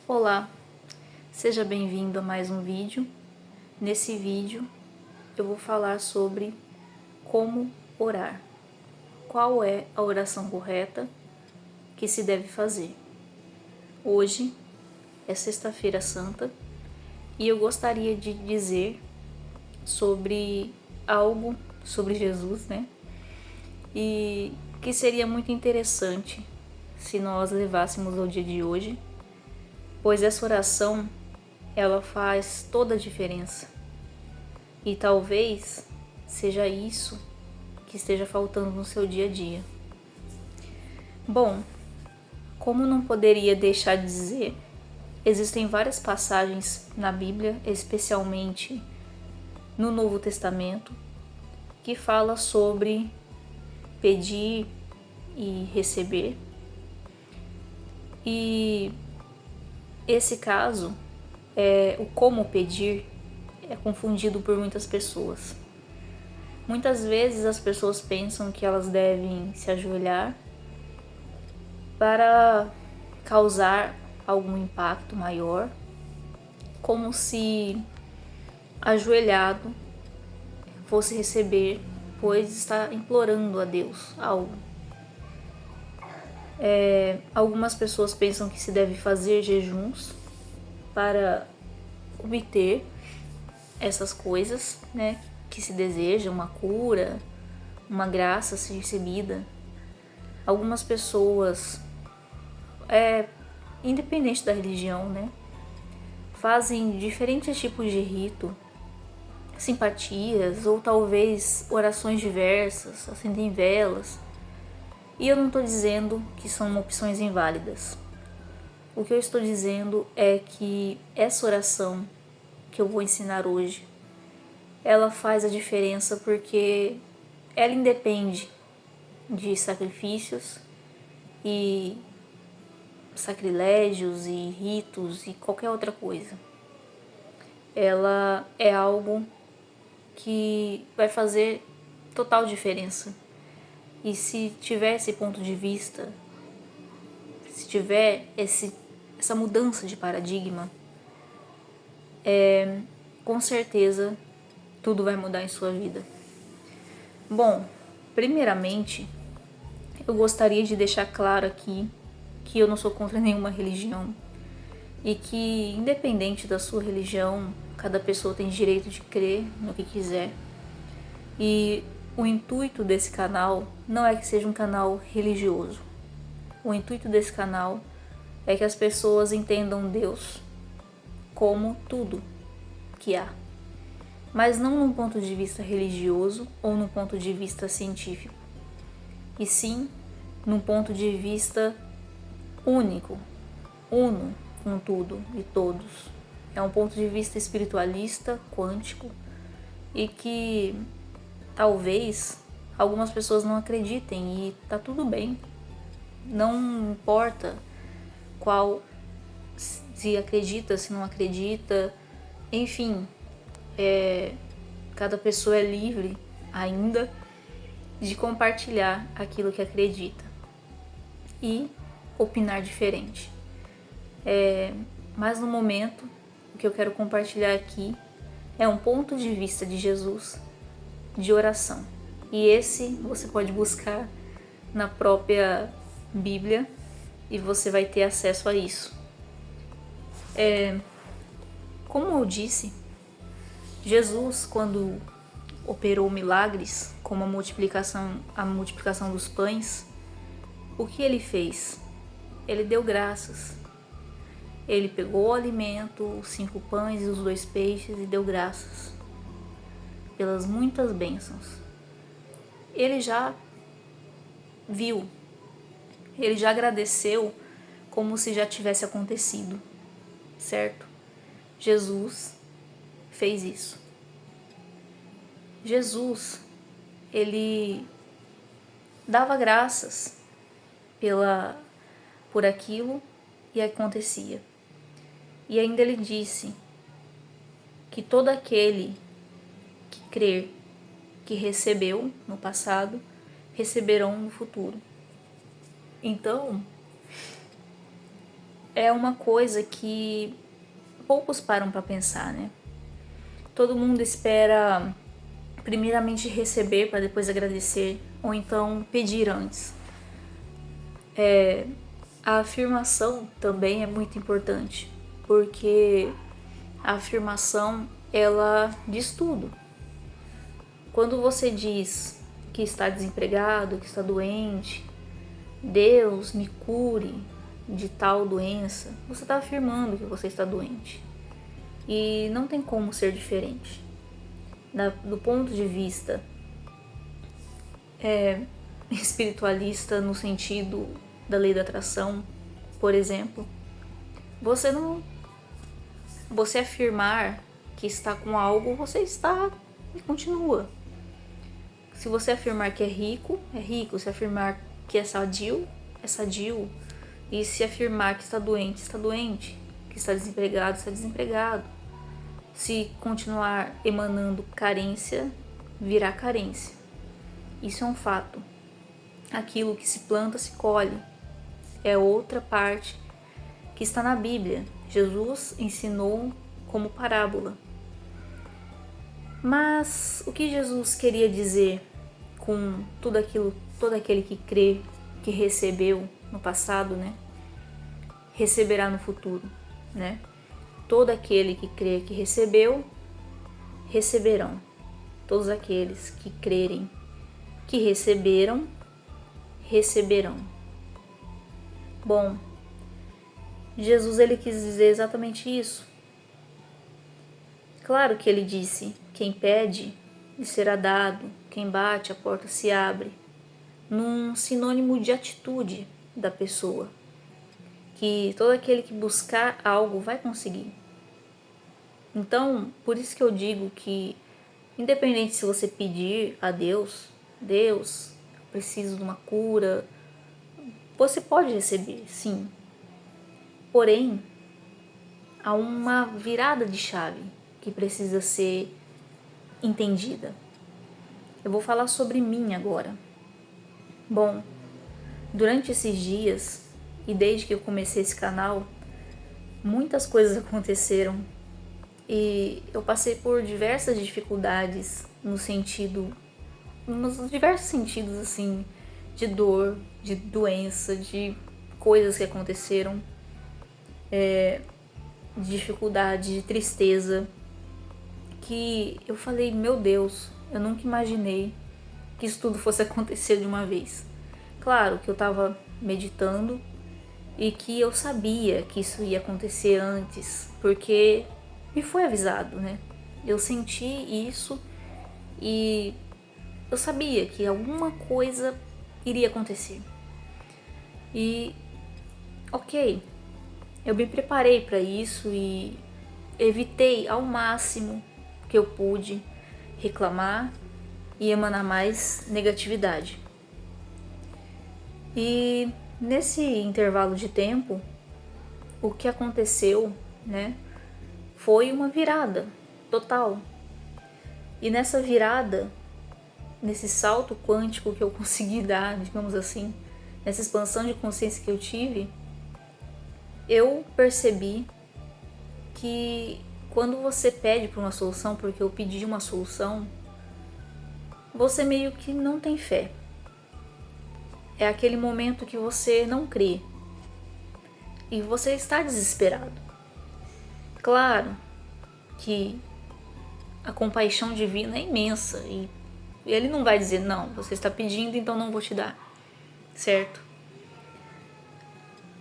Olá, seja bem-vindo a mais um vídeo. Nesse vídeo eu vou falar sobre como orar. Qual é a oração correta que se deve fazer? Hoje é Sexta-feira Santa e eu gostaria de dizer sobre algo sobre Jesus, né? E que seria muito interessante se nós levássemos ao dia de hoje, pois essa oração ela faz toda a diferença. E talvez seja isso que esteja faltando no seu dia a dia. Bom, como não poderia deixar de dizer, existem várias passagens na Bíblia, especialmente no Novo Testamento, que fala sobre pedir e receber. E esse caso, o como pedir, é confundido por muitas pessoas. Muitas vezes as pessoas pensam que elas devem se ajoelhar para causar algum impacto maior, como se ajoelhado fosse receber, pois está implorando a Deus algo. Algumas pessoas pensam que se deve fazer jejuns para obter essas coisas, né, que se deseja, uma cura, uma graça ser recebida. Algumas pessoas, independente da religião, né, fazem diferentes tipos de rito, simpatias ou talvez orações diversas, acendem velas. E eu não estou dizendo que são opções inválidas. O que eu estou dizendo é que essa oração que eu vou ensinar hoje, ela faz a diferença porque ela independe de sacrifícios e sacrilégios e ritos e qualquer outra coisa. Ela é algo que vai fazer total diferença. E se tiver esse ponto de vista, se tiver essa mudança de paradigma, com certeza tudo vai mudar em sua vida. Bom, primeiramente, eu gostaria de deixar claro aqui que eu não sou contra nenhuma religião e que, independente da sua religião, cada pessoa tem direito de crer no que quiser. E o intuito desse canal não é que seja um canal religioso. O intuito desse canal é que as pessoas entendam Deus como tudo que há, mas não num ponto de vista religioso ou num ponto de vista científico, e sim num ponto de vista único, uno com tudo e todos. É um ponto de vista espiritualista, quântico, e que talvez algumas pessoas não acreditem, e tá tudo bem. Não importa qual, se acredita, se não acredita, enfim, cada pessoa é livre ainda de compartilhar aquilo que acredita e opinar diferente. Mas no momento, o que eu quero compartilhar aqui é um ponto de vista de Jesus de oração. E esse você pode buscar na própria Bíblia e você vai ter acesso a isso. Como eu disse, Jesus, quando operou milagres, como a multiplicação dos pães, o que ele fez? Ele deu graças. Ele pegou o alimento, os 5 pães e os 2 peixes e deu graças pelas muitas bênçãos. Ele já viu, ele já agradeceu como se já tivesse acontecido, certo? Jesus fez isso. Jesus, ele dava graças por aquilo e acontecia. E ainda ele disse que todo aquele que crer, que recebeu no passado, receberão no futuro. Então, é uma coisa que poucos param para pensar, né? Todo mundo espera primeiramente receber para depois agradecer, ou então pedir antes. A afirmação também é muito importante, porque a afirmação, ela diz tudo. Quando você diz que está desempregado, que está doente, Deus me cure de tal doença, você está afirmando que você está doente. E não tem como ser diferente. Do ponto de vista espiritualista, no sentido da lei da atração, por exemplo, você afirmar que está com algo, você está e continua. Se você afirmar que é rico, é rico. Se afirmar que é sadio, é sadio. E se afirmar que está doente. Que está desempregado, está desempregado. Se continuar emanando carência, virá carência. Isso é um fato. Aquilo que se planta, se colhe. É outra parte que está na Bíblia. Jesus ensinou como parábola. Mas o que Jesus queria dizer com tudo aquilo, todo aquele que crê, que recebeu no passado, né? Receberá no futuro, né? Todo aquele que crê que recebeu, receberão. Todos aqueles que crerem que receberam, receberão. Bom, Jesus ele quis dizer exatamente isso. Claro que ele disse: quem pede, lhe será dado, quem bate, a porta se abre, num sinônimo de atitude da pessoa, que todo aquele que buscar algo vai conseguir. Então, por isso que eu digo que, independente se você pedir a Deus, Deus, eu preciso de uma cura, você pode receber, sim. Porém, há uma virada de chave que precisa ser entendida. Eu vou falar sobre mim agora. Bom, durante esses dias e desde que eu comecei esse canal, muitas coisas aconteceram e eu passei por diversas dificuldades nos diversos sentidos assim, de dor, de doença, de coisas que aconteceram, de dificuldade, de tristeza, que eu falei, meu Deus, eu nunca imaginei que isso tudo fosse acontecer de uma vez. Claro que eu estava meditando e que eu sabia que isso ia acontecer antes, porque me foi avisado, né? Eu senti isso e eu sabia que alguma coisa iria acontecer. E, ok, eu me preparei para isso e evitei ao máximo que eu pude reclamar e emanar mais negatividade. E nesse intervalo de tempo, o que aconteceu, né, foi uma virada total. E nessa virada, nesse salto quântico que eu consegui dar, digamos assim, nessa expansão de consciência que eu tive, eu percebi que quando você pede por uma solução, porque eu pedi uma solução, você meio que não tem fé. É aquele momento que você não crê e você está desesperado. Claro que a compaixão divina é imensa e ele não vai dizer, não, você está pedindo, então não vou te dar, certo?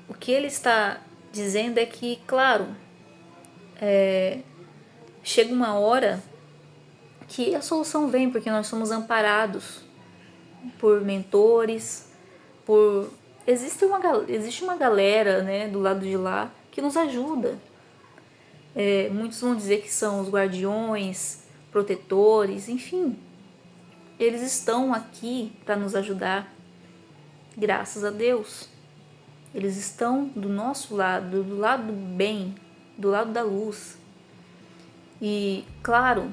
O que ele está dizendo é que, claro, chega uma hora que a solução vem, porque nós somos amparados por mentores, existe uma galera, né, do lado de lá que nos ajuda. Muitos vão dizer que são os guardiões, protetores, enfim, eles estão aqui para nos ajudar, graças a Deus. Eles estão do nosso lado, do lado do bem, do lado da luz. E claro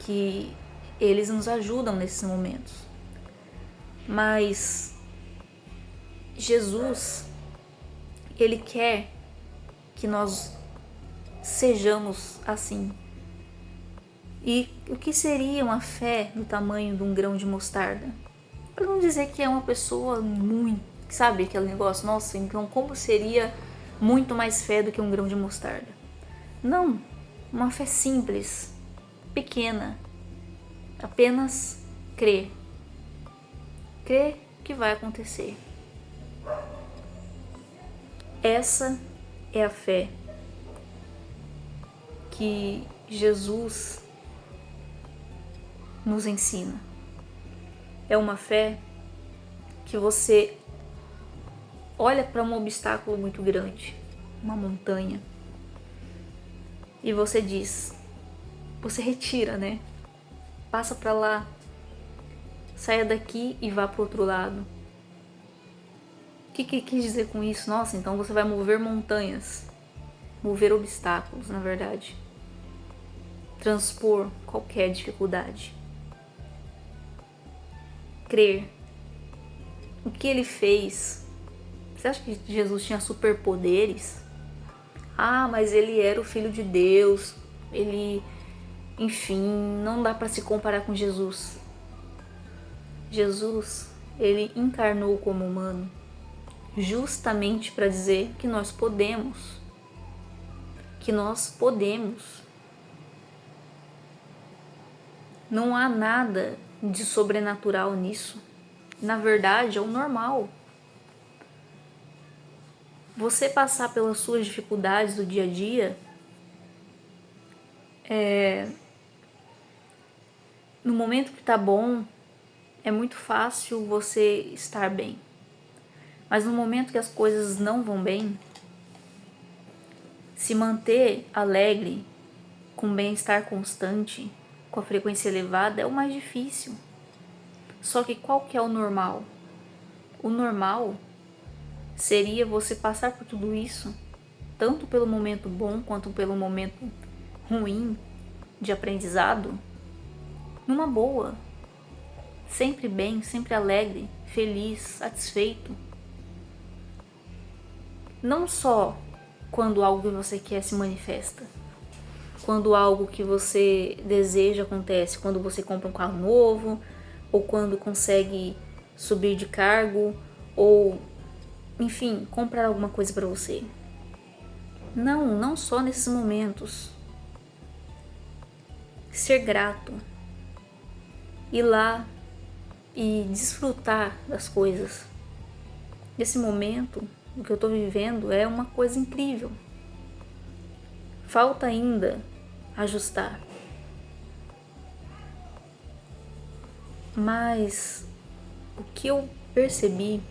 que eles nos ajudam nesses momentos. Mas Jesus, ele quer que nós sejamos assim. E o que seria uma fé do tamanho de um grão de mostarda? Para não dizer que é uma pessoa muito, sabe aquele negócio, nossa, então como seria muito mais fé do que um grão de mostarda? Não, uma fé simples, pequena, apenas crer. Crer que vai acontecer. Essa é a fé que Jesus nos ensina. É uma fé que você olha para um obstáculo muito grande, uma montanha, e você diz, você retira, né? Passa para lá, saia daqui e vá para o outro lado. O que quis dizer com isso? Nossa, então você vai mover montanhas, mover obstáculos, na verdade. Transpor qualquer dificuldade. Crer. O que ele fez? Você acha que Jesus tinha superpoderes? Ah, mas ele era o Filho de Deus. Ele, enfim, não dá para se comparar com Jesus. Jesus, ele encarnou como humano justamente para dizer que nós podemos. Que nós podemos. Não há nada de sobrenatural nisso. Na verdade, é o normal. Você passar pelas suas dificuldades do dia a dia no momento que tá bom, é muito fácil você estar bem. Mas no momento que as coisas não vão bem, se manter alegre, com bem-estar constante, com a frequência elevada, é o mais difícil. Só que qual que é o normal? O normal seria você passar por tudo isso, tanto pelo momento bom quanto pelo momento ruim de aprendizado, numa boa, sempre bem, sempre alegre, feliz, satisfeito. Não só quando algo que você quer se manifesta, quando algo que você deseja acontece, quando você compra um carro novo, ou quando consegue subir de cargo, ou, enfim, comprar alguma coisa para você. Não só nesses momentos. Ser grato, ir lá e desfrutar das coisas. Esse momento, o que eu estou vivendo é uma coisa incrível. Falta ainda ajustar. Mas o que eu percebi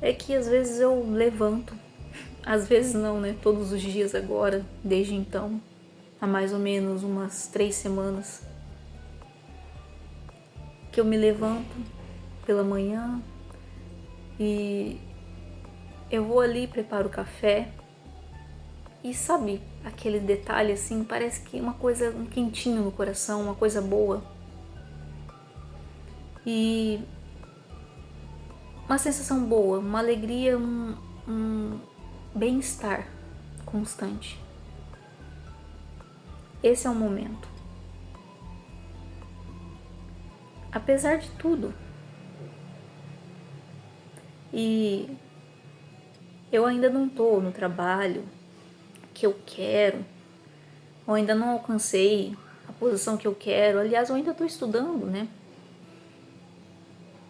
é que às vezes eu levanto, às vezes não, né? Todos os dias agora, desde então, há mais ou menos umas 3 semanas, que eu me levanto pela manhã e eu vou ali, preparo o café e sabe, aquele detalhe assim, parece que uma coisa, um quentinho no coração, uma coisa boa. E uma sensação boa, uma alegria, um bem-estar constante. Esse é o momento. Apesar de tudo. E eu ainda não estou no trabalho que eu quero, ou ainda não alcancei a posição que eu quero. Aliás, eu ainda estou estudando, né?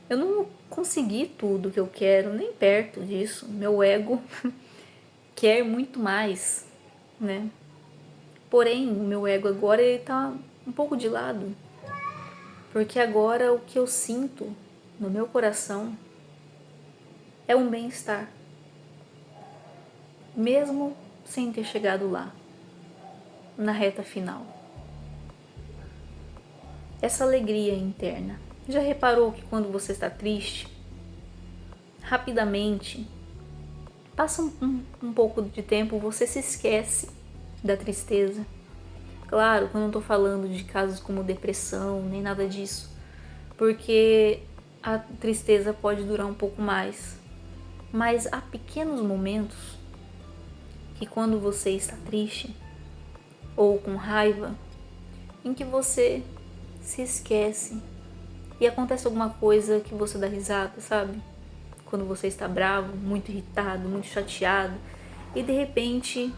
Eu não consegui tudo que eu quero, nem perto disso. Meu ego quer muito mais, né? Porém, o meu ego agora ele tá um pouco de lado. Porque agora o que eu sinto no meu coração é um bem-estar. Mesmo sem ter chegado lá, na reta final. Essa alegria interna. Já reparou que quando você está triste, rapidamente, passa um pouco de tempo, você se esquece da tristeza. Claro que eu não estou falando de casos como depressão, nem nada disso, porque a tristeza pode durar um pouco mais. Mas há pequenos momentos que quando você está triste ou com raiva, em que você se esquece e acontece alguma coisa que você dá risada, sabe? Quando você está bravo, muito irritado, muito chateado e de repente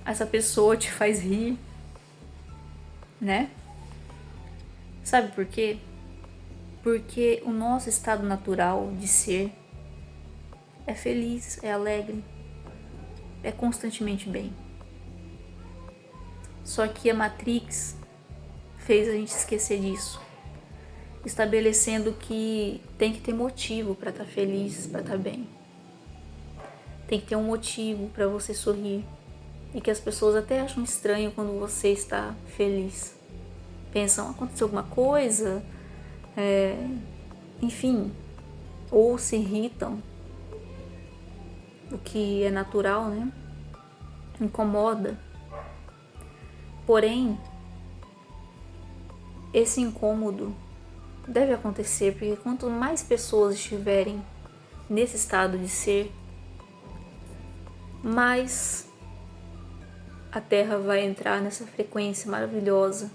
essa pessoa te faz rir, né? Sabe por quê? Porque o nosso estado natural de ser é feliz, é alegre, é constantemente bem. Só que a Matrix fez a gente esquecer disso, estabelecendo que tem que ter motivo para estar feliz, para estar bem. Tem que ter um motivo para você sorrir. E que as pessoas até acham estranho quando você está feliz. Pensam, aconteceu alguma coisa? Enfim, ou se irritam, o que é natural, né? Incomoda. Porém, esse incômodo deve acontecer porque quanto mais pessoas estiverem nesse estado de ser, mais a Terra vai entrar nessa frequência maravilhosa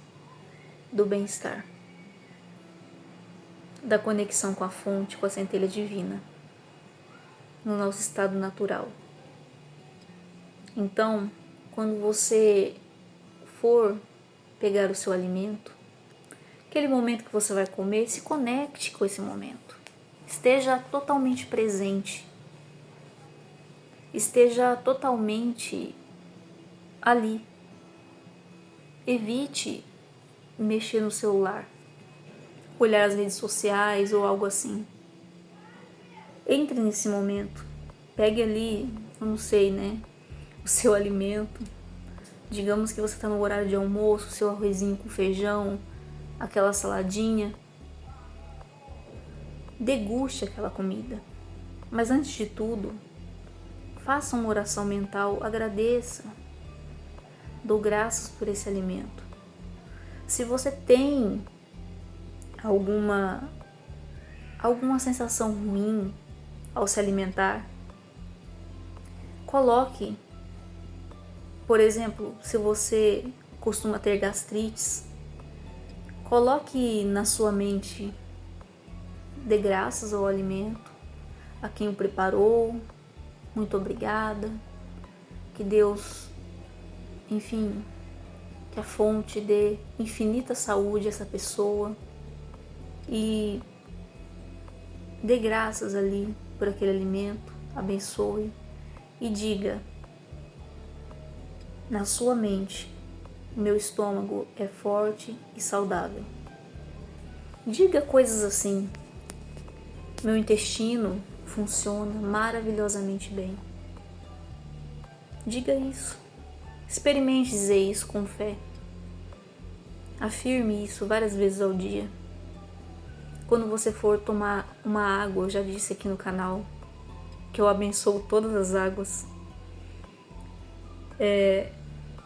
do bem-estar, da conexão com a fonte, com a centelha divina, no nosso estado natural. Então, quando você for pegar o seu alimento, aquele momento que você vai comer, se conecte com esse momento. Esteja totalmente presente. Esteja totalmente ali. Evite mexer no celular, olhar as redes sociais ou algo assim. Entre nesse momento. Pegue ali, eu não sei, né? O seu alimento. Digamos que você está no horário de almoço, seu arrozinho com feijão, aquela saladinha. Deguste aquela comida. Mas antes de tudo, faça uma oração mental, agradeça. Dou graças por esse alimento. Se você tem alguma sensação ruim ao se alimentar, coloque, por exemplo, se você costuma ter gastrites, coloque na sua mente, dê graças ao alimento, a quem o preparou, muito obrigada, que Deus, enfim, que a fonte dê infinita saúde a essa pessoa e dê graças ali por aquele alimento, abençoe e diga na sua mente, meu estômago é forte e saudável. Diga coisas assim, meu intestino funciona maravilhosamente bem. Diga isso. Experimente dizer isso com fé. Afirme isso várias vezes ao dia. Quando você for tomar uma água, eu já disse aqui no canal que eu abençoo todas as águas.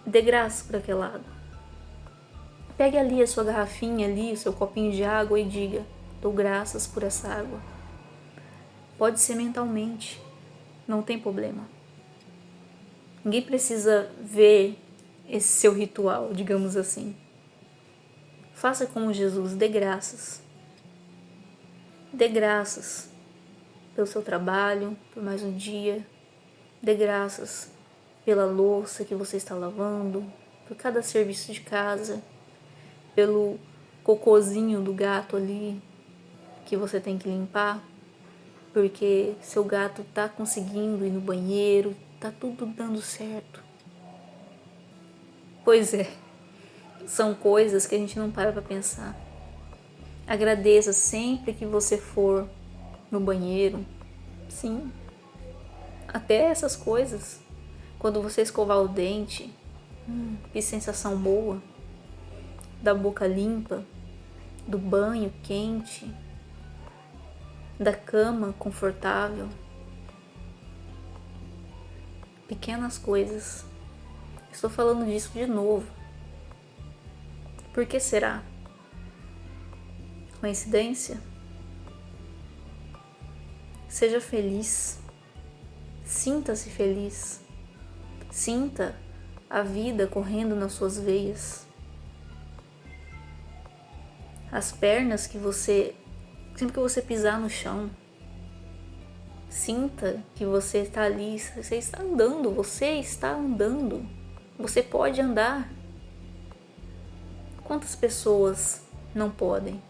Dê graça por aquela água. Pegue ali a sua garrafinha ali, o seu copinho de água e diga, dou graças por essa água. Pode ser mentalmente, não tem problema. Ninguém precisa ver esse seu ritual, digamos assim. Faça como Jesus, dê graças. Dê graças pelo seu trabalho, por mais um dia. Dê graças pela louça que você está lavando, por cada serviço de casa, pelo cocôzinho do gato ali que você tem que limpar, porque seu gato está conseguindo ir no banheiro, está tudo dando certo. Pois é, são coisas que a gente não para pensar. Agradeça sempre que você for no banheiro, sim, até essas coisas. Quando você escovar o dente, que sensação boa, da boca limpa, do banho quente, da cama confortável. Pequenas coisas. Estou falando disso de novo. Por que será? Coincidência? Seja feliz. Sinta-se feliz. Sinta a vida correndo nas suas veias. As pernas que você, sempre que você pisar no chão, sinta que você está ali, você está andando, você pode andar. Quantas pessoas não podem?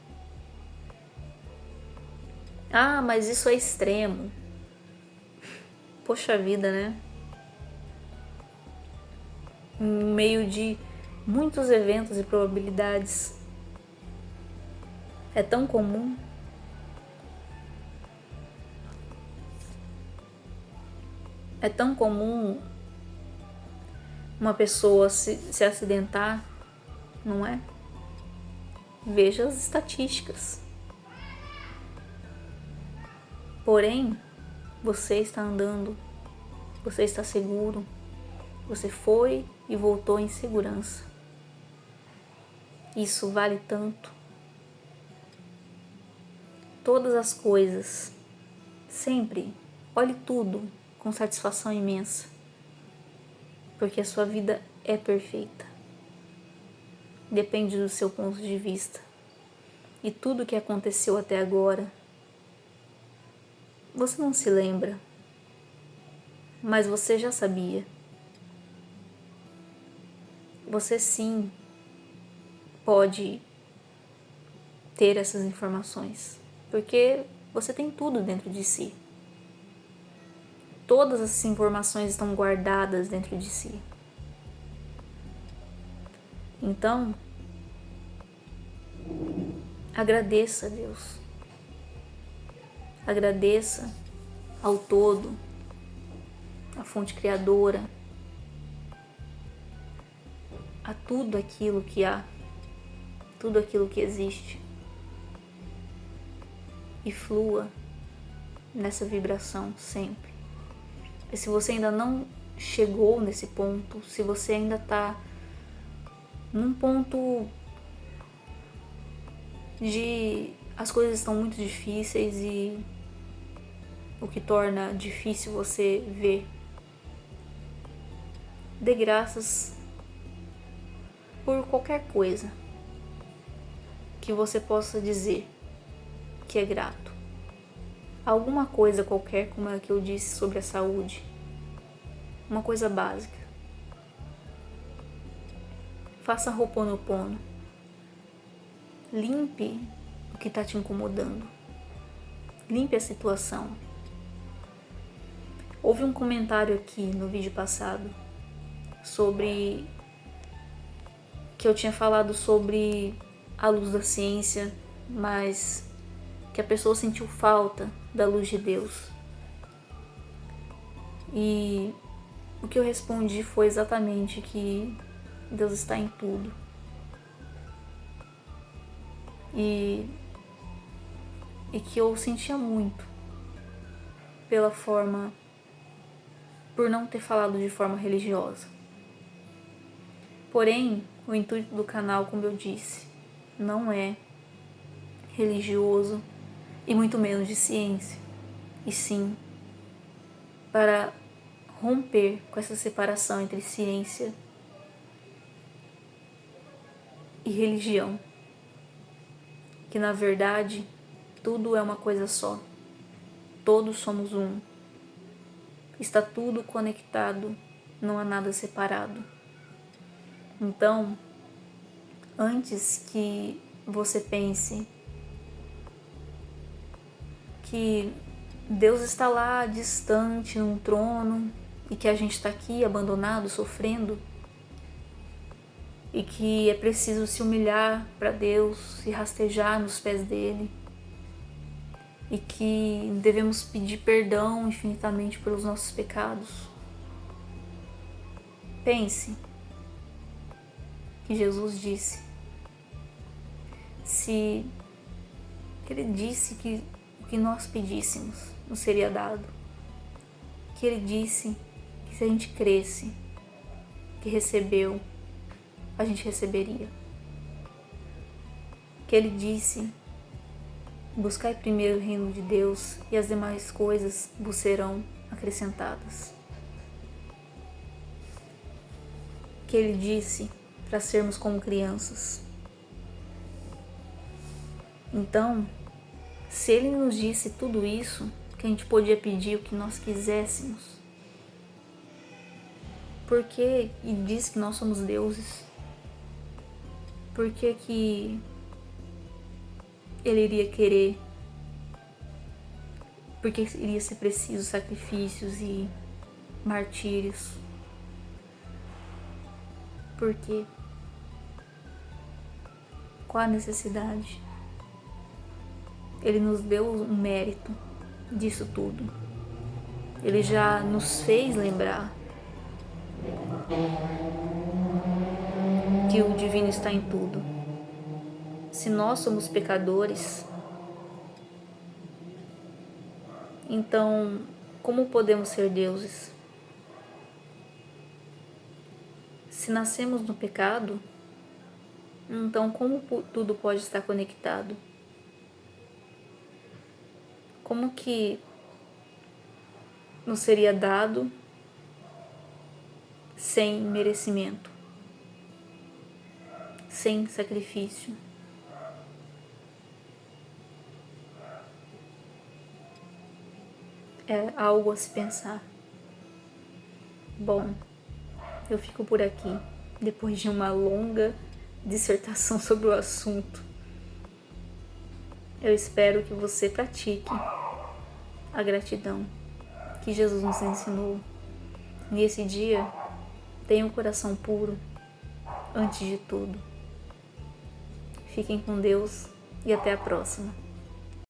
Ah, mas isso é extremo. Poxa vida, né? No meio de muitos eventos e probabilidades, é tão comum. É tão comum uma pessoa se acidentar, não é? Veja as estatísticas. Porém, você está andando, você está seguro, você foi e voltou em segurança. Isso vale tanto. Todas as coisas, sempre, olhe tudo com satisfação imensa, porque a sua vida é perfeita. Depende do seu ponto de vista. E tudo que aconteceu até agora, você não se lembra, mas você já sabia. Você sim pode ter essas informações, porque você tem tudo dentro de si. Todas essas informações estão guardadas dentro de si. Então, agradeça a Deus. Agradeça ao todo, à fonte criadora, a tudo aquilo que há, tudo aquilo que existe. E flua nessa vibração sempre. E se você ainda não chegou nesse ponto, se você ainda está num ponto de as coisas estão muito difíceis e o que torna difícil você ver, dê graças por qualquer coisa que você possa dizer que é grato. Alguma coisa qualquer, como é que eu disse sobre a saúde, uma coisa básica. Faça Ho'oponopono. Limpe o que está te incomodando. Limpe a situação. Houve um comentário aqui no vídeo passado sobre que eu tinha falado sobre a luz da ciência, mas que a pessoa sentiu falta da luz de Deus. E o que eu respondi foi exatamente que Deus está em tudo. E que eu sentia muito por não ter falado de forma religiosa. Porém, o intuito do canal, como eu disse, não é religioso e muito menos de ciência, e sim para romper com essa separação entre ciência e religião, que na verdade tudo é uma coisa só, todos somos um, está tudo conectado, não há nada separado. Então, antes que você pense que Deus está lá distante num trono e que a gente está aqui abandonado, sofrendo, e que é preciso se humilhar para Deus, se rastejar nos pés dele, e que devemos pedir perdão infinitamente pelos nossos pecados. Pense que Jesus disse, se ele disse que o que nós pedíssemos nos seria dado, que ele disse que se a gente cresce, que recebeu, a gente receberia. Que ele disse, buscai primeiro o reino de Deus e as demais coisas vos serão acrescentadas. que Ele disse para sermos como crianças. Então, se Ele nos disse tudo isso, que a gente podia pedir o que nós quiséssemos, por que e diz que nós somos deuses? Por que Ele iria querer? Porque iria ser preciso sacrifícios e martírios? Por quê? Qual a necessidade? Ele nos deu um mérito disso tudo. Ele já nos fez lembrar que o divino está em tudo. Se nós somos pecadores, então como podemos ser deuses? Se nascemos no pecado, então como tudo pode estar conectado? Como que nos seria dado sem merecimento, sem sacrifício? É algo a se pensar. Bom, eu fico por aqui, depois de uma longa dissertação sobre o assunto. Eu espero que você pratique a gratidão que Jesus nos ensinou. E esse dia, tenha um coração puro antes de tudo. Fiquem com Deus e até a próxima.